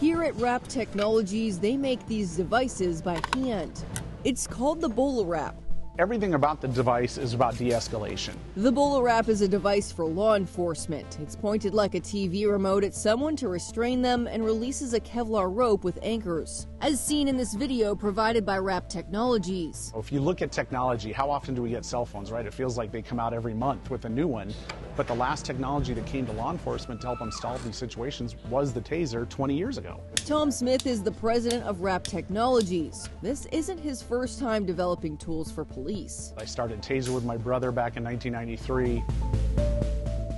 Here at Wrap Technologies, they make these devices by hand. It's called the BolaWrap. Everything about the device is about de-escalation. The BolaWrap is a device for law enforcement. It's pointed like a TV remote at someone to restrain them and releases a Kevlar rope with anchors, as seen in this video provided by Wrap Technologies. If you look at technology, how often do we get cell phones, right? It feels like they come out every month with a new one. But the last technology that came to law enforcement to help them solve these situations was the taser 20 years ago. Tom Smith is the president of Wrap Technologies. This isn't his first time developing tools for police. I started taser with my brother back in 1993.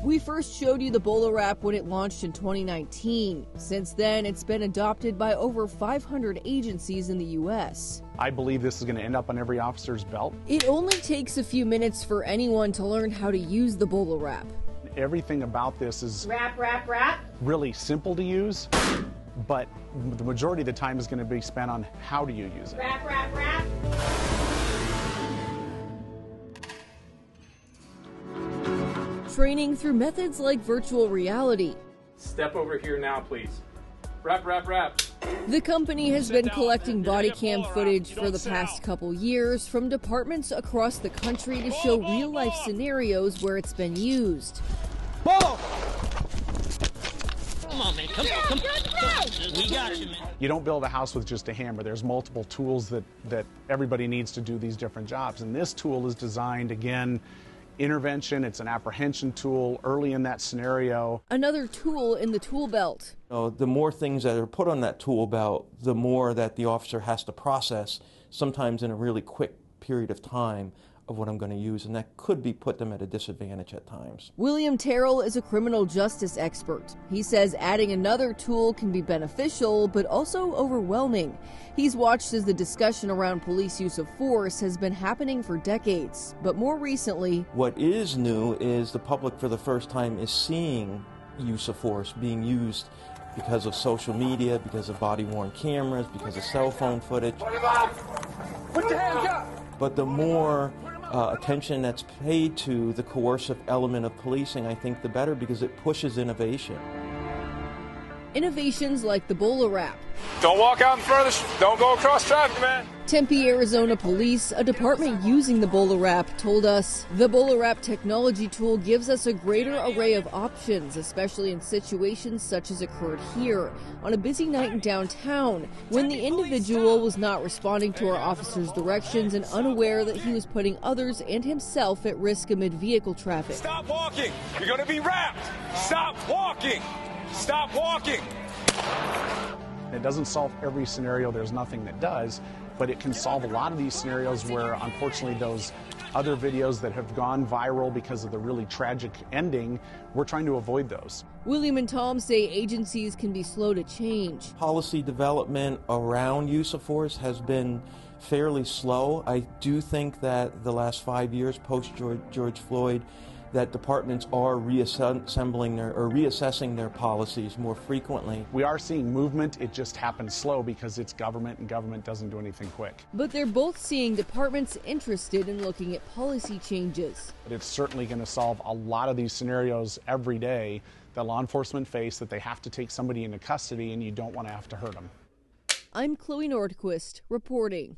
We first showed you the BolaWrap when it launched in 2019. Since then, it's been adopted by over 500 agencies in the U.S. I believe this is going to end up on every officer's belt. It only takes a few minutes for anyone to learn how to use the BolaWrap. Everything about this is wrap. Really simple to use, but the majority of the time is going to be spent on how do you use it. Wrap. Training through methods like virtual reality. Step over here now, please. Wrap. The company has been collecting body cam footage for the past couple years from departments across the country to show real-life scenarios where it's been used. Come on, man. Come on. We got you, man. You don't build a house with just a hammer. There's multiple tools that everybody needs to do these different jobs. And this tool is designed, again, intervention. It's an apprehension tool early in that scenario. Another tool in the tool belt. The more things that are put on that tool belt, the more that the officer has to process, sometimes in a really quick period of time, of what I'm going to use, and that could put them at a disadvantage at times. William Terrell is a criminal justice expert. He says adding another tool can be beneficial, but also overwhelming. He's watched as the discussion around police use of force has been happening for decades, but more recently... What is new is the public for the first time is seeing use of force being used because of social media, because of body-worn cameras, because of cell phone footage. Put your hands up! But the more attention that's paid to the coercive element of policing, I think the better, because it pushes innovation. Innovations like the BolaWrap. Don't walk out in front of don't go across traffic, man. Tempe, Arizona Police, a department using the BolaWrap, told us the BolaWrap technology tool gives us a greater array of options, especially in situations such as occurred here on a busy night in downtown when the individual was not responding to our officer's directions and unaware that he was putting others and himself at risk amid vehicle traffic. Stop walking. You're going to be wrapped. Stop walking. Stop walking. It doesn't solve every scenario. There's nothing that does, but it can solve a lot of these scenarios where, unfortunately, those other videos that have gone viral because of the really tragic ending, we're trying to avoid those. William and Tom say agencies can be slow to change. Policy development around use of force has been fairly slow. I do think that the last 5 years post-George Floyd, that departments are reassessing their policies more frequently. We are seeing movement. It just happens slow because it's government, and government doesn't do anything quick. But they're both seeing departments interested in looking at policy changes. But it's certainly going to solve a lot of these scenarios every day that law enforcement face, that they have to take somebody into custody and you don't want to have to hurt them. I'm Chloe Nordquist reporting.